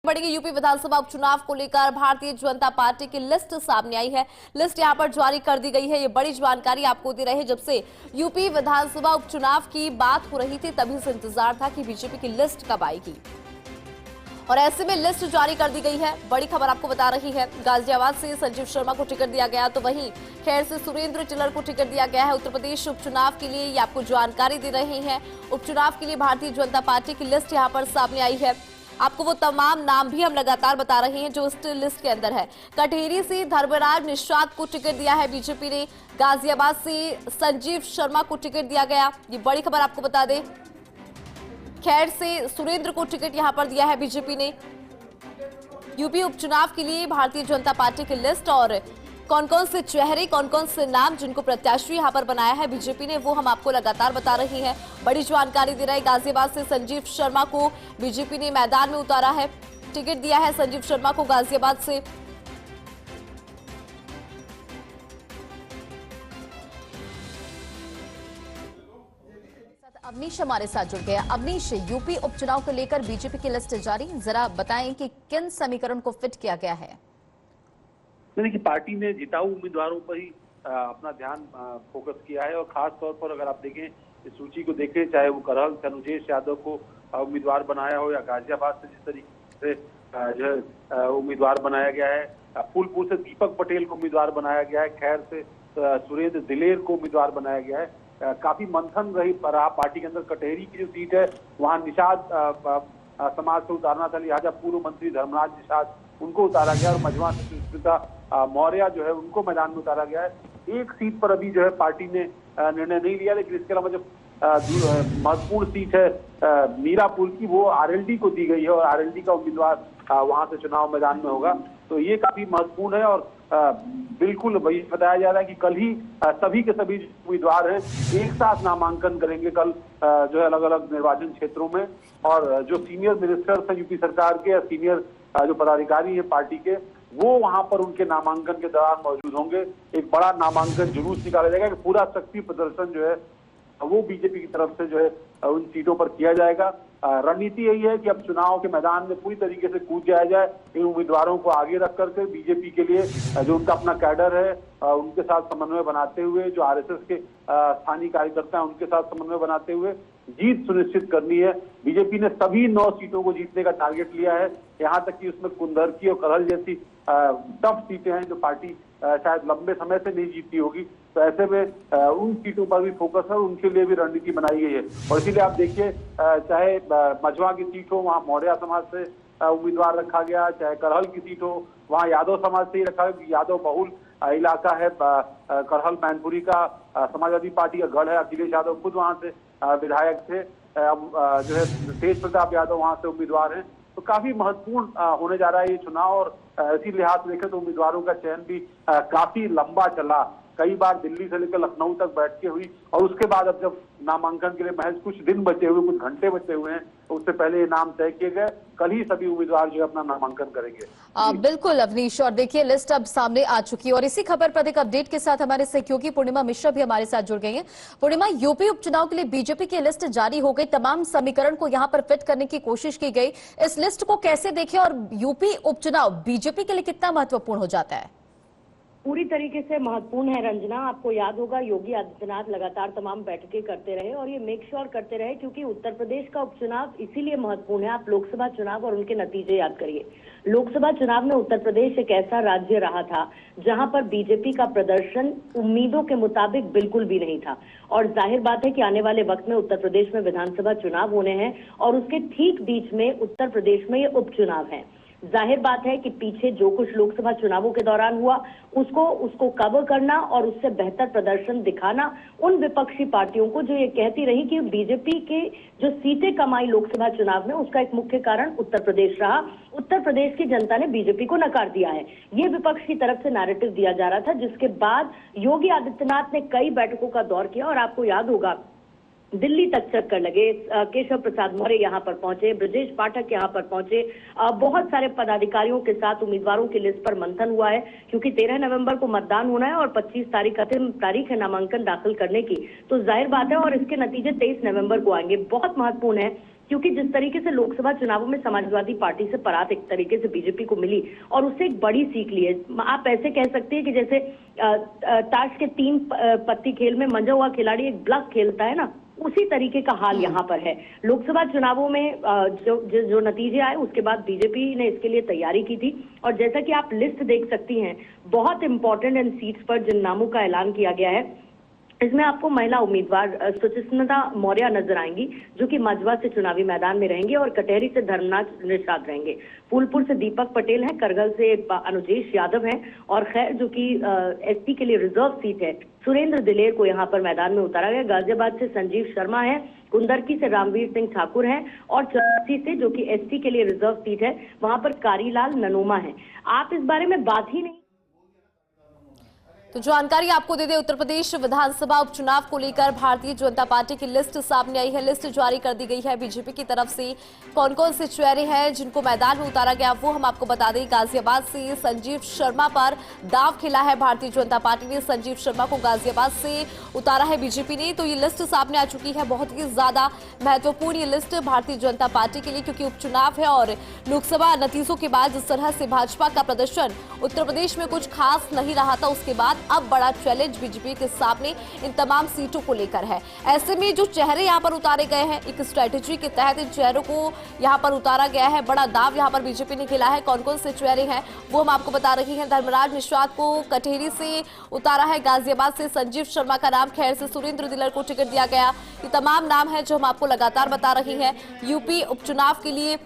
बढ़ेगी। यूपी विधानसभा उपचुनाव को लेकर भारतीय जनता पार्टी की लिस्ट सामने आई है। लिस्ट यहां पर जारी कर दी गई है। ये बड़ी जानकारी आपको दे रहे हैं। जब से यूपी विधानसभा उपचुनाव की बात हो रही थी तभी से इंतजार था कि बीजेपी की लिस्ट कब आएगी और ऐसे में लिस्ट जारी कर दी गई है। बड़ी खबर आपको बता रही है, गाजियाबाद से संजीव शर्मा को टिकट दिया गया, तो वहीं खैर से सुरेंद्र चिल्लर को टिकट दिया गया है। उत्तर प्रदेश उपचुनाव के लिए ये आपको जानकारी दे रहे हैं। उपचुनाव के लिए भारतीय जनता पार्टी की लिस्ट यहाँ पर सामने आई है। आपको वो तमाम नाम भी हम लगातार बता रहे हैं जो इस लिस्ट के अंदर है। कटेरी से धर्मराज निषाद को टिकट दिया है बीजेपी ने। गाजियाबाद से संजीव शर्मा को टिकट दिया गया, ये बड़ी खबर आपको बता दें। खैर से सुरेंद्र को टिकट यहां पर दिया है बीजेपी ने। यूपी उपचुनाव के लिए भारतीय जनता पार्टी की लिस्ट और कौन कौन से चेहरे, कौन कौन से नाम जिनको प्रत्याशी यहां पर बनाया है बीजेपी ने, वो हम आपको लगातार बता रही हैं। बड़ी जानकारी दे रहा है। गाजियाबाद से संजीव शर्मा को बीजेपी ने मैदान में उतारा है, टिकट दिया है संजीव शर्मा को गाजियाबाद से। अवनीश हमारे साथ जुड़ गया। अवनीश, यूपी उपचुनाव को लेकर बीजेपी की लिस्ट जारी, जरा बताएं कि किन समीकरण को फिट किया गया है। कि पार्टी ने जिताऊ उम्मीदवारों पर ही अपना ध्यान फोकस किया है और खास तौर पर अगर आप देखें इस सूची को देखें, चाहे वो करहल से अनुजेश यादव को उम्मीदवार बनाया हो या गाजियाबाद से जिस तरीके से जो है उम्मीदवार बनाया गया है, फूलपुर से दीपक पटेल को उम्मीदवार बनाया गया है, खैर से सुरेंद्र दिलेर को उम्मीदवार बनाया गया है। काफी मंथन रही पार्टी के अंदर। कटेरी की जो सीट है वहाँ निषाद समाज से उतारना था, लिहाजा पूर्व मंत्री धर्मराज निषाद उनको उतारा गया और मझवा से सुष्मिता मौर्य जो है उनको मैदान में उतारा गया है। एक सीट पर अभी जो है पार्टी ने निर्णय नहीं लिया, लेकिन इसके अलावा जो महत्वपूर्ण सीट है मीरापुर की, वो आरएलडी को दी गई है और आरएलडी का उम्मीदवार वहां से चुनाव मैदान में होगा। तो ये काफी महत्वपूर्ण है और बिल्कुल वही बताया जा रहा है कि कल ही सभी के सभी उम्मीदवार हैं एक साथ नामांकन करेंगे कल जो है अलग अलग निर्वाचन क्षेत्रों में। और जो सीनियर मिनिस्टर्स हैं यूपी सरकार के या सीनियर जो पदाधिकारी हैं पार्टी के, वो वहां पर उनके नामांकन के दौरान मौजूद होंगे। एक बड़ा नामांकन जुलूस निकाला जाएगा कि पूरा शक्ति प्रदर्शन जो है वो बीजेपी की तरफ से जो है उन सीटों पर किया जाएगा। रणनीति यही है कि अब चुनाव के मैदान में पूरी तरीके से कूद जाया जाए, इन उम्मीदवारों को आगे रख करके बीजेपी के लिए जो उनका अपना कैडर है उनके साथ समन्वय बनाते हुए, जो आरएसएस के स्थानीय कार्यकर्ता हैं उनके साथ समन्वय बनाते हुए जीत सुनिश्चित करनी है। बीजेपी ने सभी 9 सीटों को जीतने का टारगेट लिया है, यहाँ तक कि उसमें कुंदरकी और करहल जैसी टफ सीटें हैं जो पार्टी शायद लंबे समय से नहीं जीती होगी। तो ऐसे में उन सीटों पर भी फोकस है, उनके लिए भी रणनीति बनाई गई है। और इसीलिए आप देखिए चाहे मझवा की सीट हो वहाँ मौर्य समाज से उम्मीदवार रखा गया, चाहे करहल की सीट हो वहाँ यादव समाज से ही रखा गया। यादव बहुल इलाका है करहल, मैनपुरी का समाजवादी पार्टी का गढ़ है। अखिलेश यादव खुद वहाँ से विधायक थे, जो है तेज प्रताप यादव वहाँ से उम्मीदवार हैं। तो काफी महत्वपूर्ण होने जा रहा है ये चुनाव और इसी लिहाज से देखें तो उम्मीदवारों का चयन भी काफी लंबा चला। कई बार दिल्ली से लेकर लखनऊ तक बैठकें हुई और उसके बाद अब जब नामांकन के लिए महज कुछ दिन बचे हुए, कुछ घंटे बचे हुए हैं, तो उससे पहले ये नाम तय किए गए। कल ही सभी उम्मीदवार जो है अपना नामांकन करेंगे। बिल्कुल अवनीश, और देखिए लिस्ट अब सामने आ चुकी है और इसी खबर पर अधिक अपडेट के साथ हमारे सहयोगी पूर्णिमा मिश्रा भी हमारे साथ जुड़ गई हैं। पूर्णिमा, यूपी उपचुनाव के लिए बीजेपी की लिस्ट जारी हो गई, तमाम समीकरण को यहाँ पर फिट करने की कोशिश की गई। इस लिस्ट को कैसे देखें और यूपी उपचुनाव बीजेपी के लिए कितना महत्वपूर्ण हो जाता है? पूरी तरीके से महत्वपूर्ण है रंजना। आपको याद होगा योगी आदित्यनाथ लगातार तमाम बैठकें करते रहे और ये मेक श्योर करते रहे, क्योंकि उत्तर प्रदेश का उपचुनाव इसीलिए महत्वपूर्ण है। आप लोकसभा चुनाव और उनके नतीजे याद करिए। लोकसभा चुनाव में उत्तर प्रदेश एक ऐसा राज्य रहा था जहां पर बीजेपी का प्रदर्शन उम्मीदों के मुताबिक बिल्कुल भी नहीं था और जाहिर बात है कि आने वाले वक्त में उत्तर प्रदेश में विधानसभा चुनाव होने हैं और उसके ठीक बीच में उत्तर प्रदेश में ये उपचुनाव है। जाहिर बात है कि पीछे जो कुछ लोकसभा चुनावों के दौरान हुआ उसको कवर करना और उससे बेहतर प्रदर्शन दिखाना उन विपक्षी पार्टियों को जो ये कहती रही कि बीजेपी के जो सीटें कमाई लोकसभा चुनाव में उसका एक मुख्य कारण उत्तर प्रदेश रहा। उत्तर प्रदेश की जनता ने बीजेपी को नकार दिया है, ये विपक्ष की तरफ से नैरेटिव दिया जा रहा था, जिसके बाद योगी आदित्यनाथ ने कई बैठकों का दौर किया और आपको याद होगा दिल्ली तक चक्कर लगे। केशव प्रसाद मौर्य यहाँ पर पहुंचे, ब्रजेश पाठक यहाँ पर पहुंचे, बहुत सारे पदाधिकारियों के साथ उम्मीदवारों की लिस्ट पर मंथन हुआ है, क्योंकि 13 नवंबर को मतदान होना है और 25 तारीख अंतिम तारीख है नामांकन दाखिल करने की। तो जाहिर बात है और इसके नतीजे 23 नवंबर को आएंगे। बहुत महत्वपूर्ण है क्योंकि जिस तरीके से लोकसभा चुनावों में समाजवादी पार्टी से परात एक तरीके से बीजेपी को मिली और उससे एक बड़ी सीख ली है। आप ऐसे कह सकते हैं कि जैसे ताश के 3 पत्ती खेल में मंजा हुआ खिलाड़ी एक ब्लफ खेलता है ना, उसी तरीके का हाल यहाँ पर है। लोकसभा चुनावों में जो नतीजे आए उसके बाद बीजेपी ने इसके लिए तैयारी की थी और जैसा कि आप लिस्ट देख सकती हैं, बहुत इंपॉर्टेंट इन सीट्स पर जिन नामों का ऐलान किया गया है, इसमें आपको महिला उम्मीदवार सुचिस्मिता मौर्य नजर आएंगी, जो कि मजवा से चुनावी मैदान में रहेंगे और कटेहरी से धर्मनाथ निषाद रहेंगे। फूलपुर से दीपक पटेल हैं, करगल से अनुजेश यादव हैं और खैर जो कि एसटी के लिए रिजर्व सीट है, सुरेंद्र दिलेर को यहाँ पर मैदान में उतारा गया। गाजियाबाद से संजीव शर्मा है, कुंदरकी से रामवीर सिंह ठाकुर हैं और चौरासी से जो कि एसटी के लिए रिजर्व सीट है, वहां पर कारीलाल ननोमा है। आप इस बारे में बात ही नहीं। तो जानकारी आपको दे दे, उत्तर प्रदेश विधानसभा उपचुनाव को लेकर भारतीय जनता पार्टी की लिस्ट सामने आई है। लिस्ट जारी कर दी गई है बीजेपी की तरफ से। कौन कौन से चेहरे हैं जिनको मैदान में उतारा गया वो हम आपको बता दें। गाजियाबाद से संजीव शर्मा पर दाव खेला है भारतीय जनता पार्टी ने। संजीव शर्मा को गाजियाबाद से उतारा है बीजेपी ने। तो ये लिस्ट सामने आ चुकी है। बहुत ही ज्यादा महत्वपूर्ण ये लिस्ट भारतीय जनता पार्टी के लिए, क्योंकि उपचुनाव है और लोकसभा नतीजों के बाद जिस तरह से भाजपा का प्रदर्शन उत्तर प्रदेश में कुछ खास नहीं रहा था, उसके बाद अब बड़ा चैलेंज बीजेपी के सामने इन तमाम सीटों को लेकर है। ऐसे में जो चेहरे यहां पर उतारे गए हैं, एक स्ट्रेटेजी के तहत इन चेहरों को यहां पर उतारा गया है। बड़ा दाव यहां पर बीजेपी ने खेला है। कौन कौन से चेहरे हैं वो हम आपको बता रही हैं। धर्मराज निषाद को कटेहरी से उतारा है, गाजियाबाद से संजीव शर्मा का नाम, खैर से सुरेंद्र दिलेर को टिकट दिया गया। ये तमाम नाम है जो हम आपको लगातार बता रही हैं। यूपी उपचुनाव के लिए